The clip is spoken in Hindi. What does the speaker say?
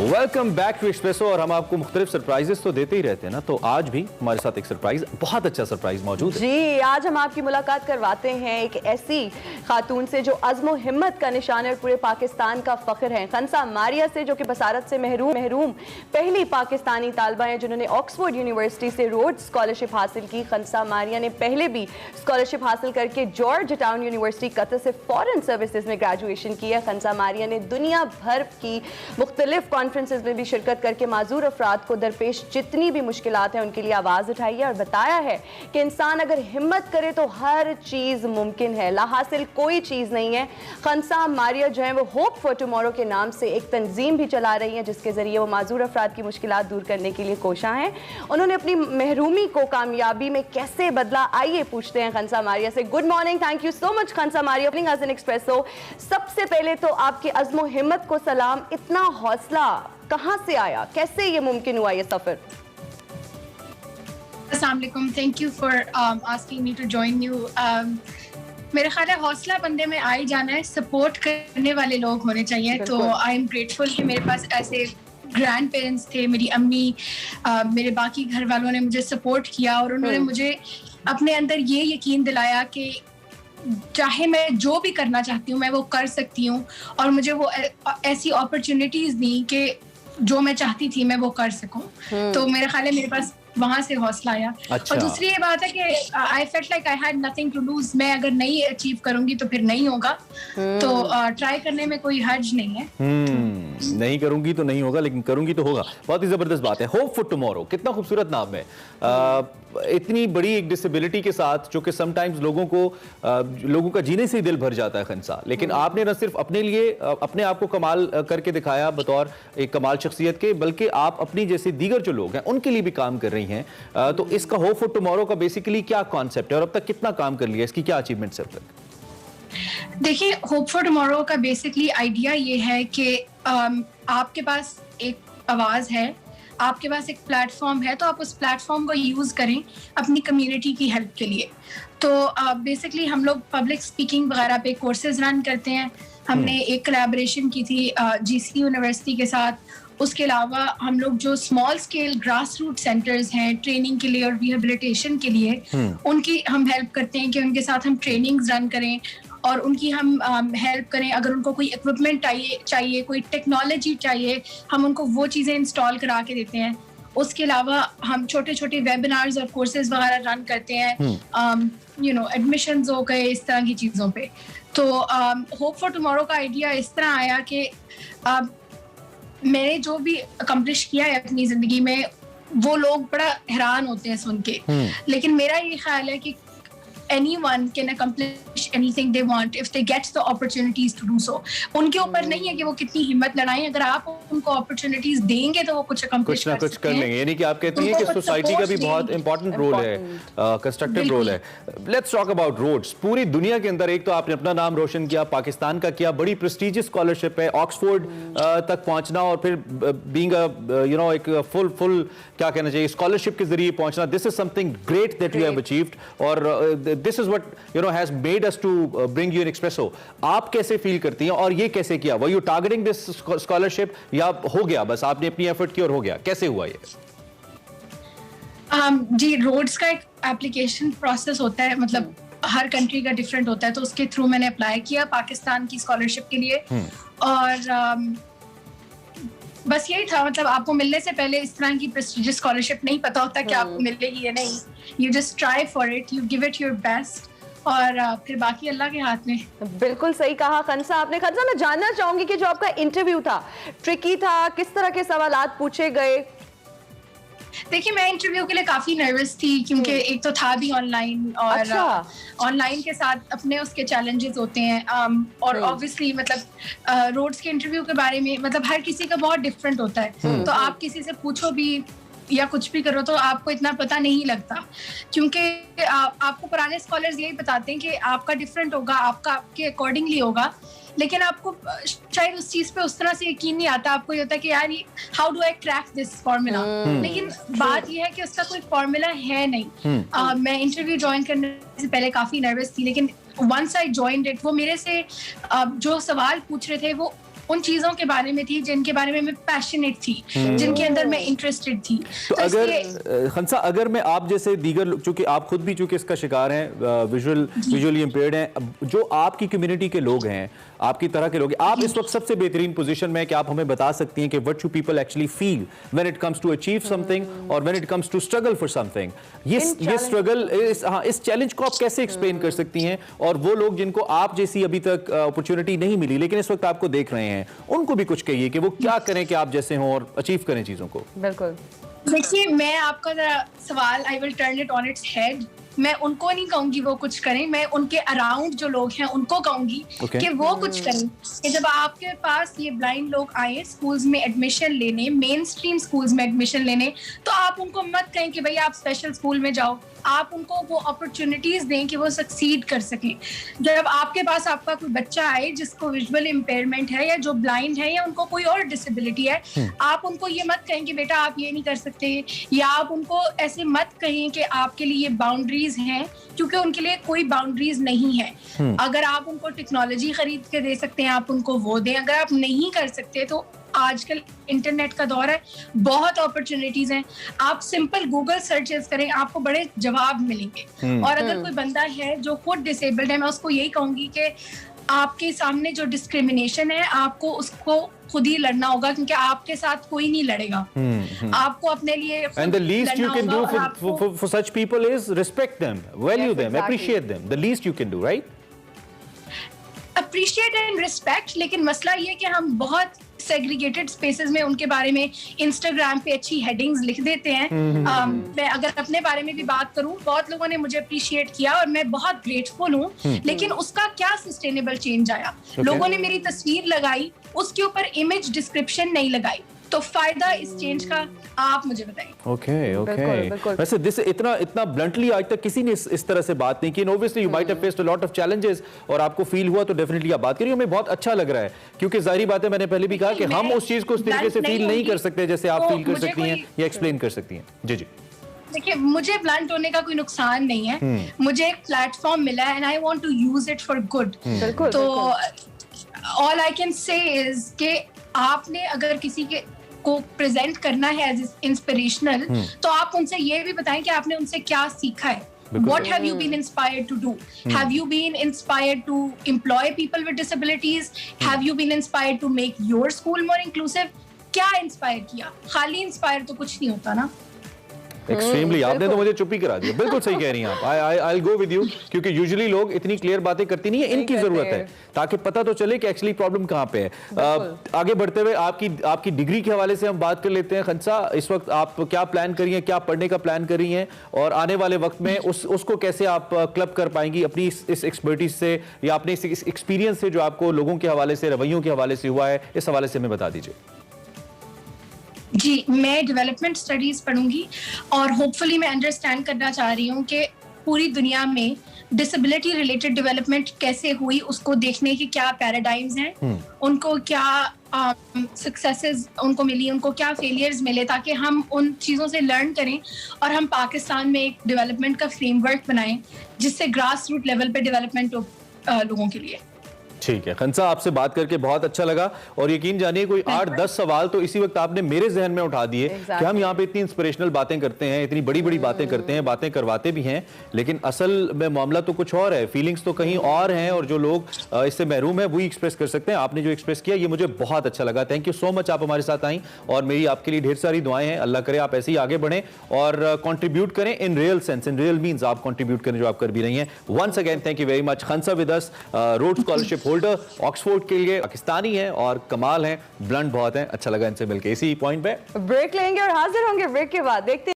Welcome back to espresso. और हम आपको मुख्तलिफ सरप्राइजेस तो देते ही रहते हैं ना, तो आज भी हमारे साथ एक सरप्राइज, बहुत अच्छा सरप्राइज मौजूद है। जी, आज हम आपकी मुलाकात करवाते हैं एक ऐसी खातून से जो अज़्म हिम्मत का निशान है और पूरे पाकिस्तान का फख्र है। खंसा मारिया से, जो कि बसारत से महरूम पहली पाकिस्तानी तालबा हैं जिन्होंने ऑक्सफोर्ड यूनिवर्सिटी से रोड्स स्कॉलरशिप हासिल की। खंसा मारिया ने पहले भी स्कॉलरशिप हासिल करके जॉर्ज टाउन यूनिवर्सिटी कतर से फॉरेन सर्विसेज में ग्रेजुएशन की है। खंसा मारिया ने दुनिया भर की मुख्तलिफ कॉन्फ्रेंसेज में भी शिरकत करके माजूर अफराद को दरपेश जितनी भी मुश्किलात हैं उनके लिए आवाज़ उठाई है और बताया है कि इंसान अगर हिम्मत करे तो हर चीज़ मुमकिन है, लाहासिल कोई चीज़ नहीं है। खंसा मारिया जो है वो होप फॉर टुमारो के नाम से एक तंजीम भी चला रही है जिसके ज़रिए वो माजूर अफराद की मुश्किलात दूर करने के लिए कोशा हैं। उन्होंने अपनी महरूमी को कामयाबी में कैसे बदला, आइए पूछते हैं खंसा मारिया से। Good morning, thank you so much Khansa Maria as an expresso. सबसे पहले तो आपके अज़्म हिम्मत को सलाम, इतना हौसला कहां से आया, कैसे ये मुमकिन हुआ ये सफर? अस्सलाम वालेकुम, thank you for asking me to join you. मेरा ख्याल है हौसला बंदे में आ ही जाना है, सपोर्ट करने वाले लोग होने चाहिए। तो आई एम ग्रेटफुल कि मेरे पास ऐसे ग्रैंड पेरेंट्स थे, मेरी अम्मी, मेरे बाकी घर वालों ने मुझे सपोर्ट किया और उन्होंने मुझे अपने अंदर ये यकीन दिलाया कि चाहे मैं जो भी करना चाहती हूँ मैं वो कर सकती हूँ, और मुझे वो ऐसी अपॉर्चुनिटीज दी कि जो मैं चाहती थी मैं वो कर सकूं। तो मेरा ख्याल है मेरे पास वहां से हौसला आया। अच्छा। और दूसरी ये बात है कि I felt like I had nothing to lose. मैं अगर नहीं अचीव करूंगी तो फिर नहीं होगा, तो ट्राई करने में कोई हर्ज नहीं है। नहीं करूंगी तो नहीं होगा, लेकिन करूंगी तो होगा। बहुत ही जबरदस्त बात है। होप फॉर टुमारो, कितना खूबसूरत नाम है। इतनी बड़ी एक डिसेबिलिटी के साथ, जो कि समटाइम्स लोगों का जीने से ही दिल भर जाता है खंसा, लेकिन आपने न सिर्फ अपने लिए अपने आप को कमाल करके दिखाया बतौर एक कमाल शख्सियत के, बल्कि आप अपनी जैसे दीगर जो लोग हैं उनके लिए भी काम कर रही हैं। तो इसका होप फॉर टुमारो का बेसिकली क्या कॉन्सेप्ट है और अब तक कितना काम कर लिया, इसकी क्या अचीवमेंट्स है अब तक? देखिए, होप फॉर टुमारो का बेसिकली आइडिया ये है कि आपके पास एक आवाज है, आपके पास एक प्लेटफॉर्म है, तो आप उस प्लेटफॉर्म को यूज करें अपनी कम्युनिटी की हेल्प के लिए। तो बेसिकली हम लोग पब्लिक स्पीकिंग वगैरह पे कोर्सेज रन करते हैं। हमने एक कोलैबोरेशन की थी जीसी यूनिवर्सिटी के साथ। उसके अलावा हम लोग जो small scale grass root centres हैं ट्रेनिंग के लिए और रिहेबिलिटेशन के लिए, उनकी हम हेल्प करते हैं कि उनके साथ हम ट्रेनिंग्स रन करें और उनकी हम हेल्प करें। अगर उनको कोई इक्विपमेंट चाहिए, कोई टेक्नोलॉजी चाहिए, हम उनको वो चीज़ें इंस्टॉल करा के देते हैं। उसके अलावा हम छोटे छोटे वेबिनार्स और कोर्सेज वगैरह रन करते हैं, एडमिशंस हो गए, इस तरह की चीज़ों पे। तो होप फॉर टुमारो का आइडिया इस तरह आया कि मैंने जो भी अकम्प्लिश किया है अपनी ज़िंदगी में, वो लोग बड़ा हैरान होते हैं सुन के, लेकिन मेरा ये ख्याल है कि anyone can accomplish anything they want if they get the opportunities to do so. उनके ऊपर नहीं है कि वो कितनी हिम्मत लड़ाएं, अगर आप उनको opportunities देंगे तो वो कुछ accomplish कुछ ना कुछ कर लेंगे। यानी कि आप कहती हैं कि सोसाइटी का भी बहुत इंपॉर्टेंट रोल है, कंस्ट्रक्टिव रोल है। Let's talk about roads. पूरी दुनिया के अंदर एक तो आपने अपना नाम रोशन किया, पाकिस्तान का किया, बड़ी प्रेस्टिजियस स्कॉलरशिप है, ऑक्सफोर्ड तक पहुंचना और फिर बीइंग एक फुल क्या कहना चाहिए, स्कॉलरशिप के जरिए पहुंचना, this is something great that you have achieved और this is what has made us to bring you in Expresso. आप कैसे फील करती हैं और ये कैसे किया? Were you targeting this scholarship या हो गया बस आपने अपनी एफर्ट की और हो गया? कैसे हुआ ये? जी, रोड्स का एक एप्लीकेशन प्रोसेस होता है, मतलब हर कंट्री का डिफरेंट होता है, तो उसके थ्रू मैंने अप्लाई किया पाकिस्तान की स्कॉलरशिप के लिए। और बस यही था, मतलब आपको मिलने से पहले इस तरह की प्रेस्टिजियस स्कॉलरशिप नहीं पता होता कि आपको मिलेगी या नहीं। You just try for it, you give it your best, और फिर बाकी अल्लाह के हाथ में। बिल्कुल सही कहा खंसा आपने। खंसा, मैं जानना चाहूंगी कि जो आपका इंटरव्यू था, ट्रिकी था, किस तरह के सवालात पूछे गए? देखिए, मैं इंटरव्यू के लिए काफी नर्वस थी क्योंकि एक तो था भी ऑनलाइन, और ऑनलाइन के साथ अपने उसके चैलेंजेस होते हैं, और ऑब्वियसली मतलब रोड्स के इंटरव्यू के बारे में मतलब हर किसी का बहुत डिफरेंट होता है। तो आप किसी से पूछो भी या कुछ भी करो तो आपको इतना पता नहीं लगता, क्योंकि आपको पुराने स्कॉलर्स यही बताते हैं कि आपका डिफरेंट होगा, आपका आपके अकॉर्डिंगली होगा, लेकिन आपको शायद उस चीज पे उस तरह से यकीन नहीं आता। आपको ये होता है कि यार how do I crack this formula, लेकिन बात ये है कि उसका कोई फॉर्मूला है नहीं। मैं इंटरव्यू ज्वाइन करने से पहले काफी नर्वस थी, लेकिन वंस आई जॉइंड इट, वो मेरे से जो सवाल पूछ रहे थे वो उन चीजों के बारे में थी जिनके बारे में मैं पैशनेट थी, जिनके अंदर मैं इंटरेस्टेड थी। तो अगर खंसा, अगर मैं आप जैसे दीगर, चूंकि आप खुद भी चूंकि इसका शिकार हैं, विजुअली इम्पेयर्ड हैं, जो आपकी कम्युनिटी के लोग हैं, आपकी तरह के लोग, आप इस वक्त सबसे बेहतरीन पोजीशन में कि आप हमें बता सकती हैं कि what do people actually feel when it comes to achieve something और when it comes to struggle for something. ये स्ट्रगल, इस चैलेंज को आप कैसे एक्सप्लेन कर सकती हैं, और वो लोग जिनको आप जैसी अभी तक अपॉर्चुनिटी नहीं मिली लेकिन इस वक्त आपको देख रहे हैं, उनको भी कुछ कहिए कि वो क्या करें कि आप जैसे हों और अचीव करें चीजों को। बिल्कुल। देखिए, मैं आपका जरा सवाल, I will turn it on its head. मैं उनको नहीं कहूंगी वो कुछ करें, मैं उनके अराउंड जो लोग हैं उनको कहूंगी कि वो कुछ करें। कि जब आपके पास ये ब्लाइंड लोग आए स्कूल्स में एडमिशन लेने, मेन स्ट्रीम स्कूल्स में एडमिशन लेने, तो आप उनको मत कहें कि भाई आप स्पेशल स्कूल में जाओ, आप उनको वो अपॉर्चुनिटीज दें कि वो सक्सीड कर सकें। जब आपके पास आपका कोई बच्चा आए जिसको विजुअल इम्पेयरमेंट है या जो ब्लाइंड है या उनको कोई और डिसेबिलिटी है, आप उनको ये मत कहें कि बेटा आप ये नहीं कर सकते, या आप उनको ऐसे मत कहें कि आपके लिए बाउंड्रीज हैं, क्योंकि उनके लिए कोई बाउंड्रीज नहीं है। अगर आप उनको टेक्नोलॉजी खरीद के दे सकते हैं आप उनको वो दें, अगर आप नहीं कर सकते तो आजकल इंटरनेट का दौर है, बहुत अपॉर्चुनिटीज हैं। आप सिंपल गूगल सर्चेस करें, आपको बड़े जवाब मिलेंगे। और अगर कोई बंदा है जो खुद डिसेबल्ड है, मैं उसको यही कहूंगी कि आपके सामने जो डिस्क्रिमिनेशन है आपको उसको खुद ही लड़ना होगा, क्योंकि आपके साथ कोई नहीं लड़ेगा। आपको अपने लिए And the least you can do for such people is respect them, value them, appreciate them. The least you can do, right? Appreciate and respect, लेकिन मसला ये कि हम बहुत सेग्रीगेटेड स्पेसेस में उनके बारे में इंस्टाग्राम पे अच्छी हेडिंग्स लिख देते हैं। मैं अगर अपने बारे में भी बात करूं, बहुत लोगों ने मुझे अप्रिशिएट किया और मैं बहुत ग्रेटफुल हूं, लेकिन उसका क्या सस्टेनेबल चेंज आया? लोगों ने मेरी तस्वीर लगाई, उसके ऊपर इमेज डिस्क्रिप्शन नहीं लगाई, तो फायदा इस चेंज का आप मुझे बताइए। ओके। वैसे दिस इतना ब्लंटली आज तक किसी ने इस तरह से बात नहीं की। Obviously you might have faced a lot of challenges और आपको फील हुआ तो डेफिनेटली आप बात करिए। हमें बहुत अच्छा लग रहा है, क्योंकि जाहिर बात है, मैंने पहले भी कहा कि हम उस चीज को उस तरीके से फील नहीं कर सकते जैसे आप फील कर सकती हैं या एक्सप्लेन कर सकती हैं। जी जी। देखिए, मुझे ब्लंट होने का कोई नुकसान नहीं है। मुझे एक प्लेटफॉर्म मिला है and I want to use it for good. तो all I can say is कि आपने अगर किसी के को प्रेजेंट करना है एज इंस्पिरेशनल, तो आप उनसे ये भी बताएं कि आपने उनसे क्या सीखा है। What have you been inspired to do? Have you been inspired to employ people with disabilities? Have you been inspired to make your school more inclusive? क्या इंस्पायर किया? खाली इंस्पायर तो कुछ नहीं होता ना। एक्सट्रीमली, आपने तो मुझे चुप ही करा दिया। बिल्कुल सही कह रही हैं आप। I will go with you, क्योंकि यूजुअली लोग इतनी क्लियर बातें करती नहीं है, इनकी जरूरत है ताकि पता तो चले कि एक्चुअली प्रॉब्लम कहां पे है। आगे बढ़ते हुए आपकी डिग्री के हवाले से हम बात कर लेते हैं। खंसा, इस वक्त आप क्या प्लान कर रही हैं, क्या पढ़ने का प्लान कर रही हैं, और आने वाले वक्त में उसको कैसे आप क्लब कर पाएंगी अपनी इस एक्सपर्टीज से या अपने इस एक्सपीरियंस से जो आपको लोगों के हवाले से, रवैयों के हवाले से हुआ है, इस हवाले से हमें बता दीजिए। जी, मैं डेवलपमेंट स्टडीज पढ़ूंगी और होपफुली मैं अंडरस्टैंड करना चाह रही हूँ कि पूरी दुनिया में डिसेबिलिटी रिलेटेड डेवलपमेंट कैसे हुई, उसको देखने की क्या पैराडाइम्स हैं, उनको क्या सक्सेसेस उनको मिली, उनको क्या फेलियर्स मिले, ताकि हम उन चीज़ों से लर्न करें और हम पाकिस्तान में एक डेवलपमेंट का फ्रेमवर्क बनाएं जिससे ग्रास रूट लेवल पे डेवलपमेंट हो लोगों के लिए। ठीक है खंसा, आपसे बात करके बहुत अच्छा लगा, और यकीन जानिए कोई 8-10 सवाल तो इसी वक्त आपने मेरे जहन में उठा दिए कि हम यहाँ पे इतनी इंस्पिरेशनल बातें करते हैं, इतनी बड़ी बड़ी बातें करते हैं, बातें करवाते भी हैं, लेकिन असल में मामला तो कुछ और है, फीलिंग्स तो कहीं और हैं, और जो लोग इससे महरूम है वही एक्सप्रेस कर सकते हैं। आपने जो एक्सप्रेस किया ये मुझे बहुत अच्छा लगा। थैंक यू सो मच, आप हमारे साथ आई, और मेरी आपके लिए ढेर सारी दुआएं हैं। अल्लाह करे आप ऐसे ही आगे बढ़ें और कॉन्ट्रीब्यूट करें in real sense, in real means आप कॉन्ट्रीब्यूट करें जो आप कर भी रही हैं। Once again thank you very much. Khansa with us, Rhodes scholarship holder, Oxford के लिए, पाकिस्तानी हैं और कमाल हैं, ब्लंट बहुत हैं। अच्छा लगा इनसे मिलकर। इसी पॉइंट पे ब्रेक लेंगे और हाजिर होंगे ब्रेक के बाद। देखते